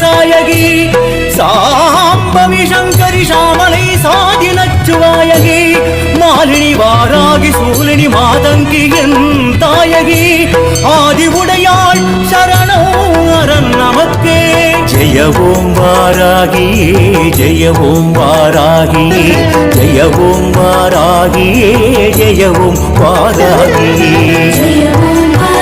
சாயகி சாம்பவி சங்கரி சாமலை சாதி நச்சுவாயகி மாலினி வாராகி சூலினி மாதங்கி என் தாயகி ஆதி உடையாள் சரணம் அரண் நமக்கே ஜெய ஓம் வாராகி ஜெய ஓம் வாராகி ஜெய ஓம் வாராகி ஜெய ஓம் வாராகி ஜெய ஓம்